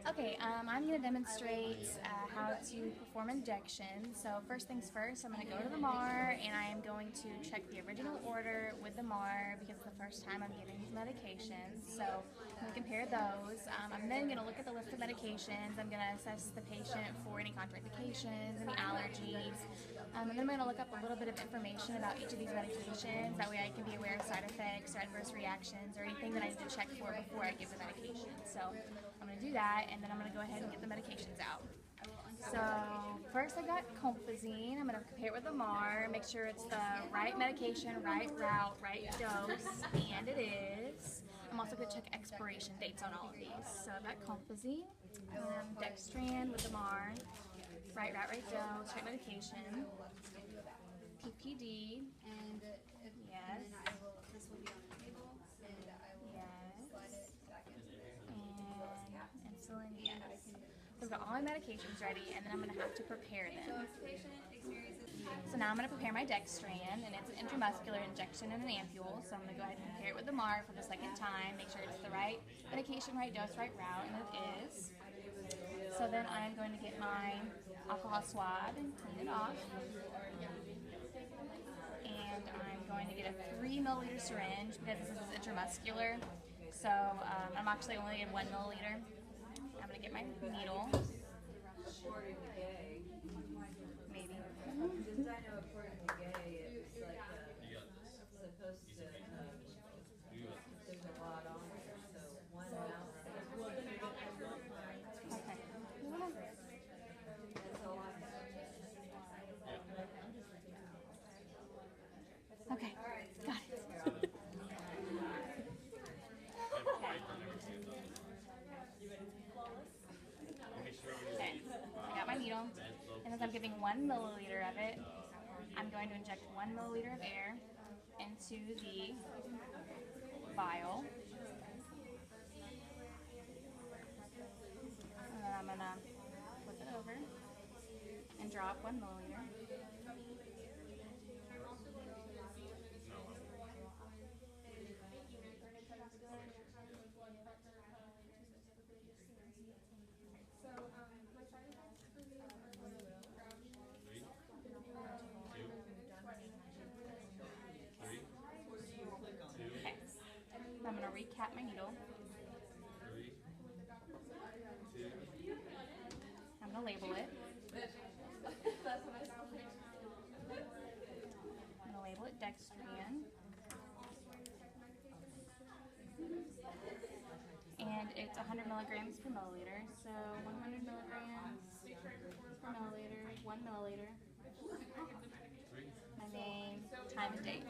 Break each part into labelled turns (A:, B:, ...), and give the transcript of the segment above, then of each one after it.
A: Okay, I'm going to demonstrate how to perform injections. So first things first, I'm going to go to the MAR and I am going to check the original order with the MAR because it's the first time I'm giving these medications. So I'm going to compare those. I'm then going to look at the list of medications. I'm going to assess the patient for any contraindications, any allergies. And then I'm going to look up a little bit of information about each of these medications. That way I can be aware of side effects or adverse reactions or anything that I need to check for before I give the medication. So I'm going to do that, and then I'm going to go ahead and get the medications out. So first I've got Comfazine. I'm going to compare it with the MAR, make sure it's the right medication, right route, right dose, and it is. I'm also going to check expiration dates on all of these. So I've got Comfazine, Dextran with the MAR, right route, right dose, right medication, PPD,
B: And
A: yes,
B: then I will, this will be on the table, and I will
A: yes,
B: slide it back into it.
A: and insulin, yes. So I've got all my medications ready, and then I'm going to have to prepare
B: So
A: them.
B: if the patient experiences
A: So now I'm going to prepare my Dextran, and it's an intramuscular injection in an ampule. So I'm going to go ahead and compare it with the MAR for the second time, make sure it's the right medication, right dose, right route, and it is. So then I'm going to get my alcohol swab and clean it off. And I'm going to get a 3 milliliter syringe because this is intramuscular. So I'm actually only in 1 milliliter. I'm going to get my needle,
C: According to Gay,
A: maybe.
C: since I know according to Gay, it's like supposed to, there's a lot on there, so 1 ounce.
A: Okay.
C: That's all I have.
A: Okay, got it. Okay, I got my needle, and as I'm giving 1 milliliter of it, I'm going to inject 1 milliliter of air into the vial. And then I'm going to flip it over and drop 1 milliliter. Okay, I'm going to recap my needle. I'm going to label it. I'm going to label it Dextran. And it's 100 milligrams per milliliter. So 100 milligrams per milliliter, 1 milliliter. My name, time, and date.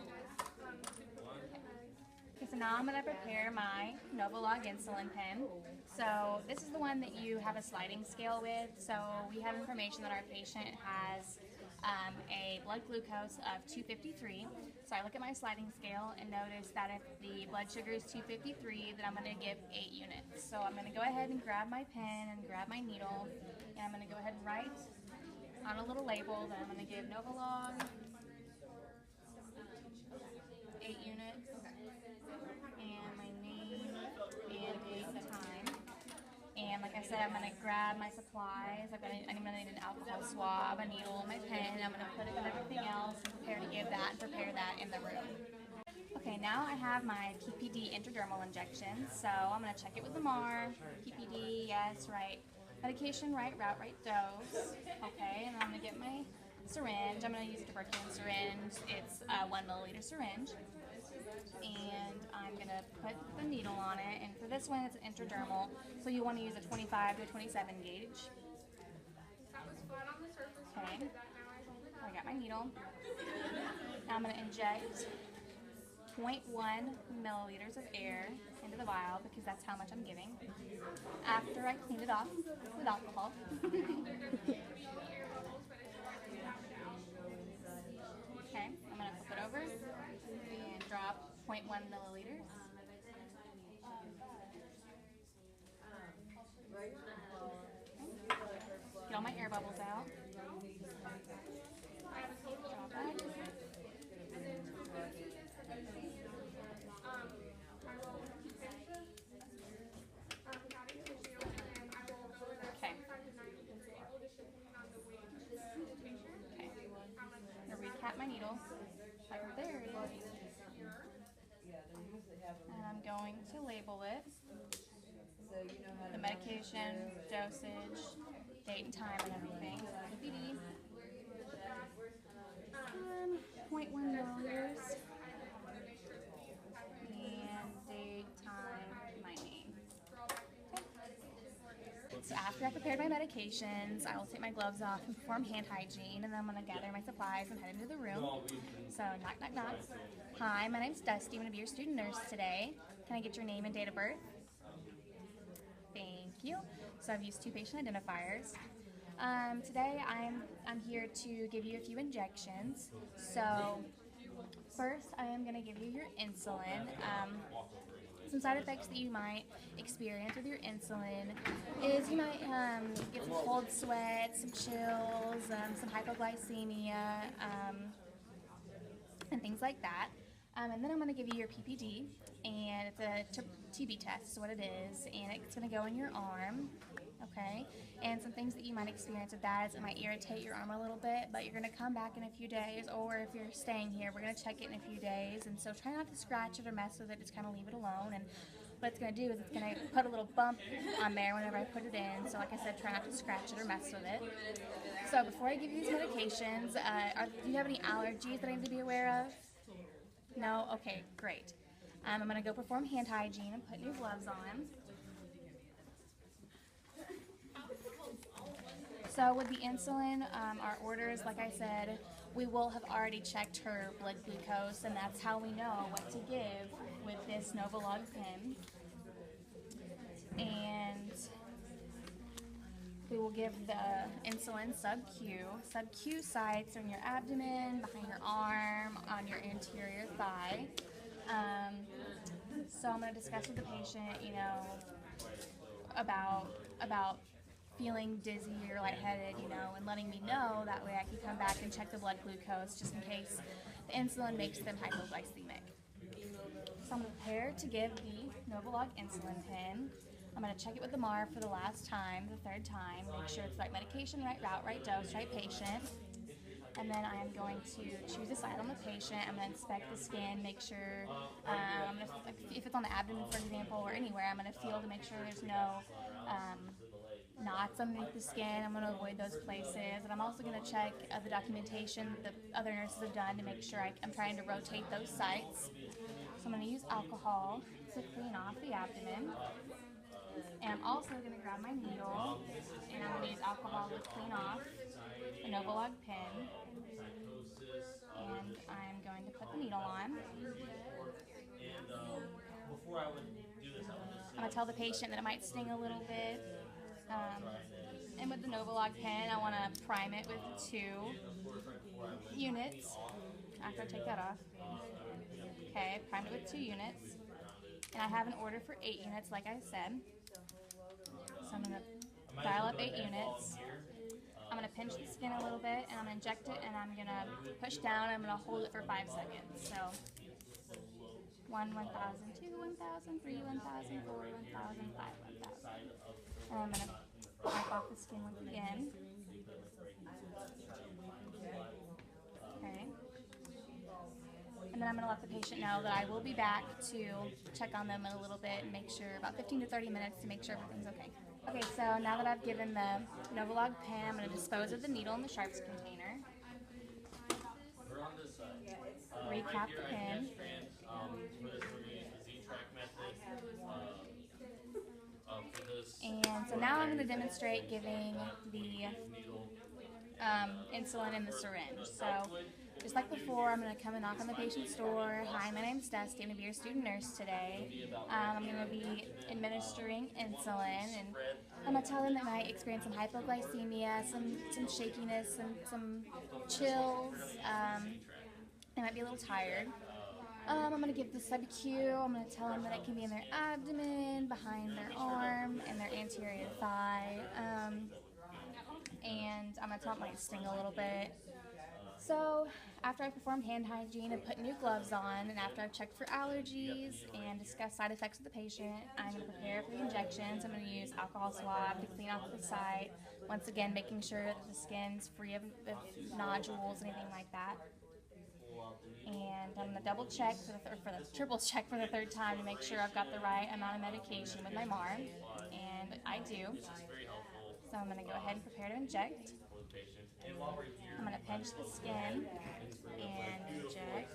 A: Okay, so now I'm going to prepare my Novolog insulin pen. So this is the one that you have a sliding scale with. So we have information that our patient has a blood glucose of 253. So I look at my sliding scale and notice that if the blood sugar is 253, then I'm going to give 8 units. So I'm going to go ahead and grab my pen and grab my needle, and I'm going to go ahead and write on a little label that I'm going to give Novolog 8 units, and my name and date and time. And like I said, I'm going to grab my supplies. I'm going to need an alcohol swab, a needle, my pen, and I'm going to put it with everything else and prepare to give that and prepare that in the room. Okay, now I have my PPD intradermal injection, so I'm going to check it with the MAR. PPD, yes, right medication, right route, right dose. Okay, and then I'm going to get my syringe. I'm going to use a tuberculin syringe. It's a 1 milliliter syringe. And I'm going to put the needle on it. And for this one, it's intradermal, so you want to use a 25 to 27 gauge.
D: That was flat on the surface.
A: Okay.
D: Did that now I hold it up.
A: I got my needle. Now I'm going to inject 0.1 milliliters of air into the vial because that's how much I'm giving. After I clean it off with alcohol. Okay, I'm going to flip it over and drop 0.1 milliliters. Get all my air bubbles out. Drop that.
D: I will finish this. Cutting tissue, and then I will
A: going to label it.
C: So you know how to
A: The medication, dosage, date and time and everything. PPD. 0.1 milliliters. And date, time, my name. So after I prepared my medications, I will take my gloves off and perform hand hygiene, and then I'm going to gather my supplies and head into the room. So knock, knock, knock. Hi, my name's Dusty. I'm going to be your student nurse today. Can I get your name and date of birth? Thank you. So I've used 2 patient identifiers. Today I'm here to give you a few injections. So first I am going to give you your insulin. Some side effects that you might experience with your insulin is you might get some cold sweats, some chills, some hypoglycemia, and things like that. And then I'm going to give you your PPD, and it's a TB test is what it is, and it's going to go in your arm, okay? And some things that you might experience with that is it might irritate your arm a little bit, but you're going to come back in a few days, or if you're staying here, we're going to check it in a few days, and so try not to scratch it or mess with it, just kind of leave it alone. And what it's going to do is it's going to put a little bump on there whenever I put it in, so like I said, try not to scratch it or mess with it. So before I give you these medications, do you have any allergies that I need to be aware of? No? Okay, great. I'm going to go perform hand hygiene and put new gloves on. So with the insulin, our orders, like I said, we will have already checked her blood glucose, and that's how we know what to give with this Novolog pen. And we will give the insulin sub-Q. Sub-Q sites are in your abdomen, behind your arm, on your anterior thigh. So I'm going to discuss with the patient, you know, about feeling dizzy or lightheaded, you know, and letting me know. That way I can come back and check the blood glucose just in case the insulin makes them hypoglycemic. So I'm prepared to give the Novolog insulin pen. I'm going to check it with the MAR for the last time, the 3rd time, make sure it's the right medication, right route, right dose, right patient. And then I am going to choose a site on the patient. I'm going to inspect the skin, make sure, if it's on the abdomen, for example, or anywhere, I'm going to feel to make sure there's no knots underneath the skin. I'm going to avoid those places. And I'm also going to check the documentation that the other nurses have done to make sure I'm trying to rotate those sites. So I'm going to use alcohol to clean off the abdomen. And I'm also going to grab my needle, and I'm going to use alcohol to clean off the Novolog pen. And I'm going to put the needle on. I'm going to tell the patient that it might sting a little bit. And with the Novolog pen, I want to prime it with 2 units. After I take that off. Okay, primed it with 2 units. And I have an order for 8 units, like I said. So I'm going to dial up 8 units. I'm going to pinch the skin a little bit, and I'm going to inject it, and I'm going to push down, and I'm going to hold it for 5 seconds. So 1, 1,000, 2, 1,000, 3, 1,000, 4, 1,000, 5, 1,000. And I'm going to wipe off the skin once again. Okay. And then I'm going to let the patient know that I will be back to check on them in a little bit and make sure, about 15 to 30 minutes to make sure everything's okay. Okay, so now that I've given the Novolog pen, I'm going to dispose of the needle in the sharps container. Recap the pen. And so now I'm going to demonstrate giving the insulin in the syringe. So just like before, I'm going to come and knock on the patient's door. Hi, my name's Dusty. I'm going to be your student nurse today. I'm going to be administering insulin, and I'm going to tell them that I might experience some hypoglycemia, some shakiness, and some chills. They might be a little tired. I'm going to give the sub-Q. I'm going to tell them that it can be in their abdomen, behind their arm, and their anterior thigh. And I'm going to tell them it might sting a little bit. So after I performed hand hygiene and put new gloves on, and after I've checked for allergies and discussed side effects with the patient, I'm going to prepare for the injections. I'm going to use alcohol swab to clean off the site. Once again, making sure that the skin's free of nodules, anything like that. And I'm going to double check for the triple check for the third time to make sure I've got the right amount of medication with my MAR, and I do. So I'm going to go ahead and prepare to inject. I'm going to pinch the skin and inject.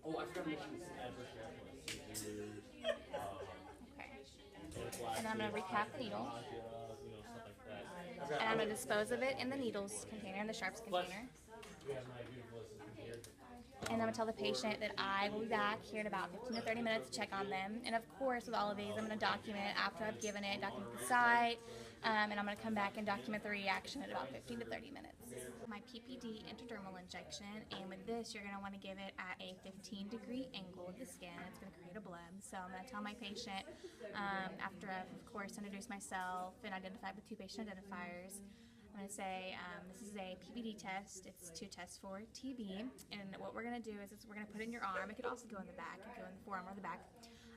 E: Oh, I forgot to mention this adverse reaction.
A: Okay. And I'm going to recap the needle. And I'm going to dispose of it in the needles container, in the sharps container. And I'm going to tell the patient that I will be back here in about 15 to 30 minutes to check on them. And of course, with all of these, I'm going to document it after I've given it, document the site, and I'm going to come back and document the reaction at about 15 to 30 minutes. My PPD intradermal injection, and with this, you're going to want to give it at a 15-degree angle with the skin. It's going to create a bleb. So I'm going to tell my patient, after I've, of course, introduced myself and identified with 2 patient identifiers, I'm going to say this is a PPD test. It's to test for TB, and what we're going to do is we're going to put it in your arm. It could also go in the back. It could go in the forearm or the back.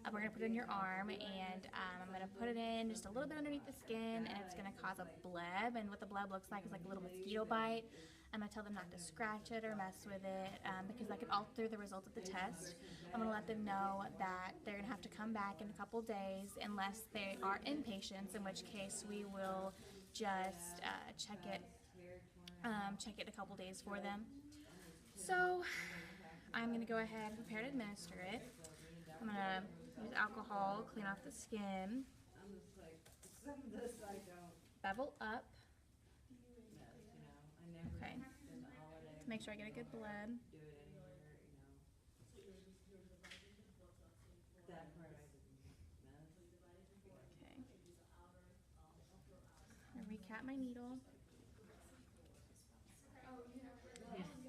A: We're going to put it in your arm, and I'm going to put it in just a little bit underneath the skin, and it's going to cause a bleb, and what the bleb looks like is like a little mosquito bite. I'm going to tell them not to scratch it or mess with it because that could alter the result of the test. I'm going to let them know that they're going to have to come back in a couple days unless they are inpatients, in which case we will just check it a couple days for them. So I'm going to go ahead and prepare to administer it. I'm going to use alcohol, clean off the skin, bevel up, okay, to make sure I get a good bleb. Okay, I'm going to recap my needle.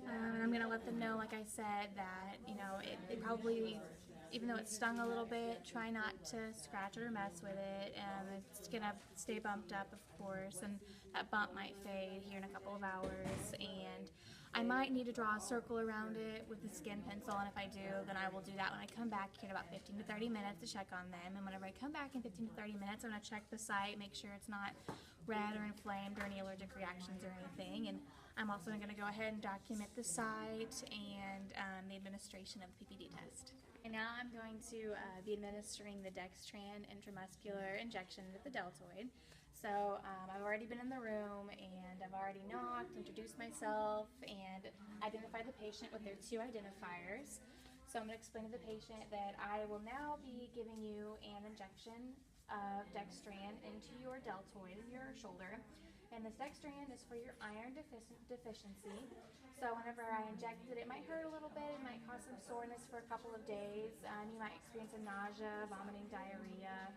A: And I'm going to let them know, like I said, that, you know, it probably, even though it stung a little bit, try not to scratch it or mess with it. It's going to stay bumped up, of course, and that bump might fade here in a couple of hours. And I might need to draw a circle around it with a skin pencil, and if I do, then I will do that when I come back here in about 15 to 30 minutes to check on them. And whenever I come back in 15 to 30 minutes, I'm going to check the site, make sure it's not red or inflamed or any allergic reactions or anything. And I'm also going to go ahead and document the site and the administration of the PPD test. And now I'm going to be administering the Dextran intramuscular injection with the deltoid. So I've already been in the room, and I've already knocked, introduced myself, and identified the patient with their 2 identifiers. So I'm going to explain to the patient that I will now be giving you an injection of Dextran into your deltoid in your shoulder. And this Dextran is for your iron deficiency. So whenever I inject it, it might hurt a little bit. It might cause some soreness for a couple of days. You might experience some nausea, vomiting, diarrhea.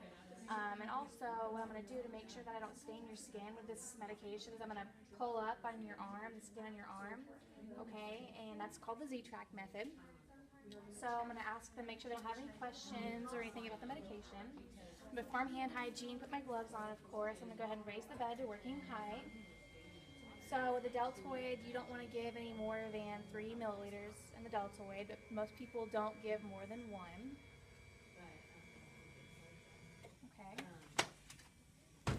A: And also, what I'm going to do to make sure that I don't stain your skin with this medication is I'm going to pull up on your arm, the skin on your arm, okay? And that's called the Z-Track method. So I'm going to ask them, make sure they don't have any questions or anything about the medication. I'm going to perform hand hygiene, put my gloves on, of course. I'm going to go ahead and raise the bed to working height. So with the deltoid, you don't want to give any more than 3 milliliters in the deltoid, but most people don't give more than 1. Okay. I'm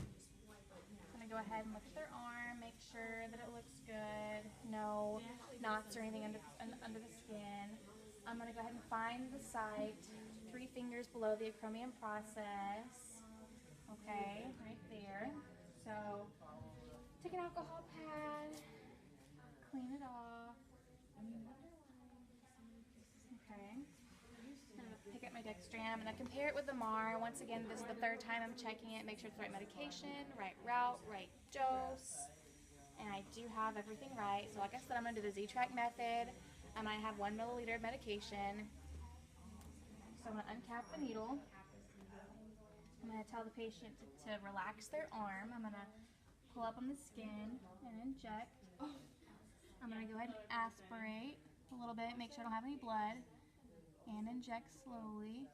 A: going to go ahead and look at their arm, make sure that it looks good, no knots or anything under the skin. I'm going to go ahead and find the site 3 fingers below the acromion process. Okay, right there. So take an alcohol pad, clean it off. Okay. I'm going to pick up my Dextran. I'm going to compare it with the MAR. Once again, this is the 3rd time I'm checking it. Make sure it's the right medication, right route, right dose. And I do have everything right. So like I said, I'm going to do the Z-Track method. I'm going to have 1 milliliter of medication. So I'm going to uncap the needle. I'm going to tell the patient to relax their arm. I'm going to pull up on the skin and inject. I'm going to go ahead and aspirate a little bit, make sure I don't have any blood, and inject slowly.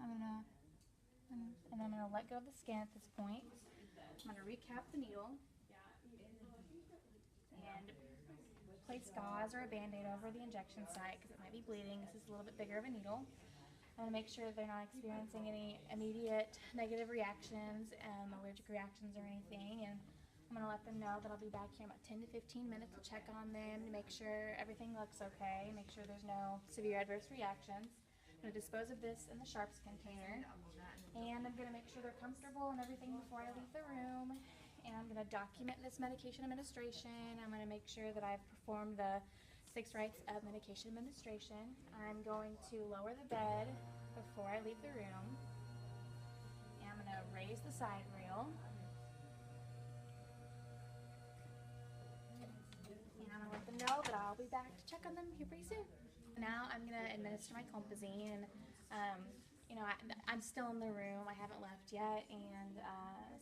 A: And I'm going to let go of the skin at this point. I'm going to recap the needle and place gauze or a band-aid over the injection site because it might be bleeding. This is a little bit bigger of a needle. I'm going to make sure that they're not experiencing any immediate negative reactions, allergic reactions or anything. And I'm gonna let them know that I'll be back here in about 10 to 15 minutes to check on them, to make sure everything looks okay, make sure there's no severe adverse reactions. I'm gonna dispose of this in the sharps container, and I'm gonna make sure they're comfortable and everything before I leave the room. And I'm gonna document this medication administration. I'm gonna make sure that I've performed the 6 rites of medication administration. I'm going to lower the bed before I leave the room. And I'm gonna raise the side rail. And I'm gonna let them know that I'll be back to check on them here pretty soon. Now I'm gonna administer my Compazine, and you know, I'm still in the room. I haven't left yet, and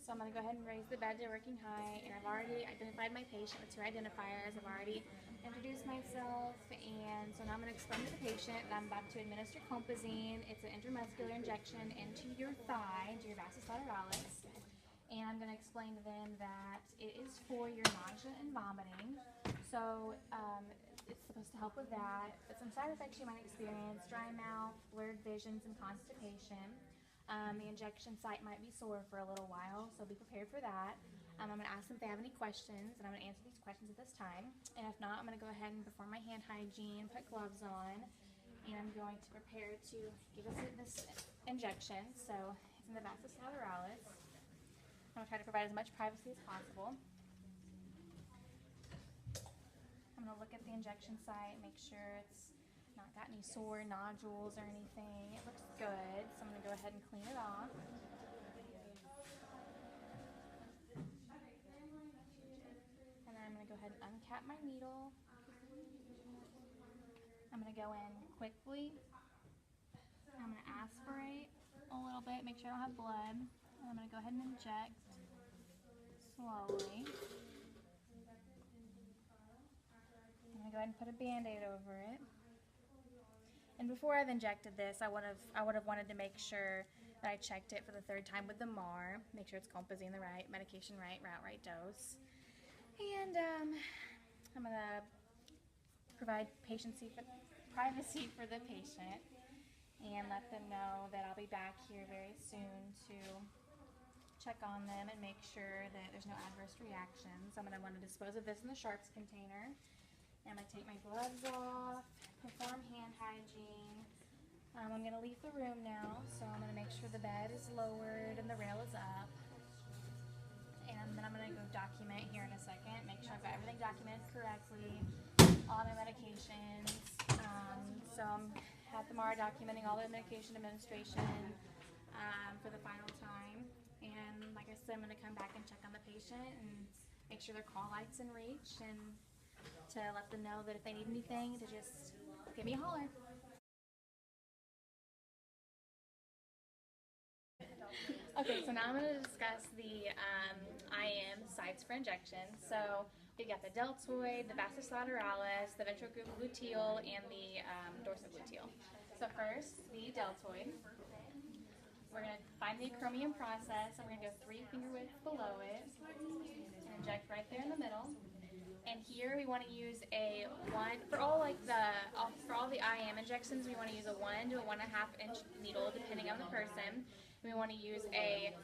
A: so I'm gonna go ahead and raise the bed to working height. And I've already identified my patient with 2 identifiers. I've already introduced myself, and so now I'm gonna explain to the patient that I'm about to administer Compazine. It's an intramuscular injection into your thigh, into your vastus lateralis. And I'm going to explain to them that it is for your nausea and vomiting. So it's supposed to help with that. But some side effects you might experience: dry mouth, blurred visions, and constipation. The injection site might be sore for a little while, so be prepared for that. I'm going to ask them if they have any questions, and I'm going to answer these questions at this time. And if not, I'm going to go ahead and perform my hand hygiene, put gloves on, and I'm going to prepare to give us this injection. So it's in the vastus lateralis. I'm going to try to provide as much privacy as possible. I'm going to look at the injection site, make sure it's not got any sore nodules or anything. It looks good, so I'm going to go ahead and clean it off. And then I'm going to go ahead and uncap my needle. I'm going to go in quickly. I'm going to aspirate a little bit, make sure I don't have blood. And I'm going to go ahead and inject slowly. I'm going to go ahead and put a Band-Aid over it. And before I've injected this, I would have wanted to make sure that I checked it for the 3rd time with the MAR, make sure it's Compazine the right, medication right, route right dose. And I'm going to provide privacy for the patient and let them know that I'll be back here very soon to check on them and make sure that there's no adverse reactions. I'm going to want to dispose of this in the sharps container. And I'm going to take my gloves off, perform hand hygiene. I'm going to leave the room now, so I'm going to make sure the bed is lowered and the rail is up. And then I'm going to go document here in a second, make sure I've got everything documented correctly, all my medications. So I'm at the MAR documenting all the medication administration for the final time. And like I said, I'm going to come back and check on the patient and make sure their call light's in reach, and to let them know that if they need anything, to just give me a holler. Okay, so now I'm going to discuss the IM sites for injection. So we got the deltoid, the vastus lateralis, the ventrogluteal, and the dorsogluteal. So first, the deltoid. We're going to find the acromion process, and we're going to go 3 finger widths below it and inject right there in the middle. And here we want to use a 1, for all the IM injections, we want to use a 1 to a 1.5 inch needle depending on the person. We want to use a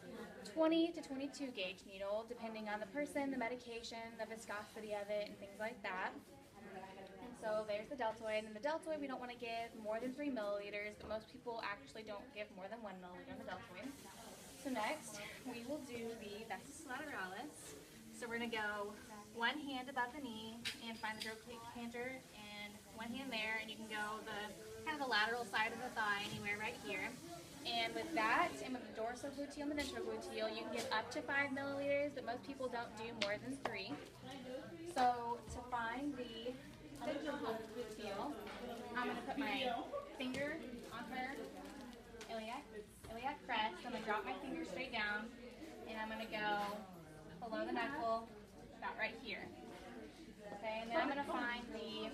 A: 20 to 22 gauge needle depending on the person, the medication, the viscosity of it, and things like that. And so there's the deltoid. And the deltoid we don't want to give more than 3 milliliters, but most people actually don't give more than 1 milliliter in the deltoid. So next, we will do the vastus lateralis. So we're going to go 1 hand above the knee and find the trochanter, and 1 hand there, and you can go kind of the lateral side of the thigh anywhere right here. And with that, and with the dorsogluteal and the ventrogluteal, you can get up to 5 milliliters, but most people don't do more than 3. So to find the ventrogluteal, I'm going to put my finger on her iliac crest. I'm going to drop my finger straight down, and I'm going to go below the knuckle, about right here. Okay, and then I'm going to find the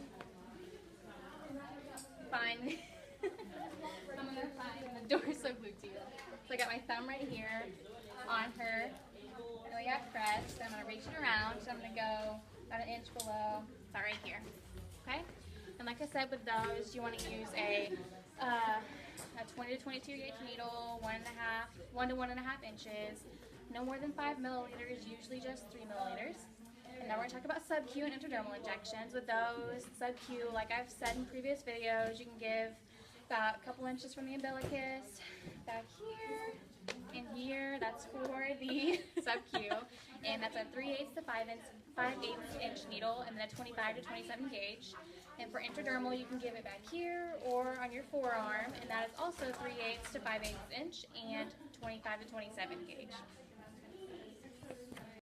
A: dorsogluteal. So I got my thumb right here on her iliac crest. I'm going to reach it around, so I'm going to go about 1 inch below, about right here. Okay? And like I said, with those, you want to use a 20 to 22 gauge needle, 1 to 1.5 inches. no more than 5 milliliters, usually just 3 milliliters. And now we're going to talk about sub-Q and intradermal injections. With those, sub-Q, like I've said in previous videos, you can give about a couple inches from the umbilicus, back here, and here. That's for the sub-Q. And that's a 3/8 to 5/8 inch needle, and then a 25 to 27 gauge. And for intradermal, you can give it back here or on your forearm, and that is also 3/8 to 5/8 inch and 25 to 27 gauge.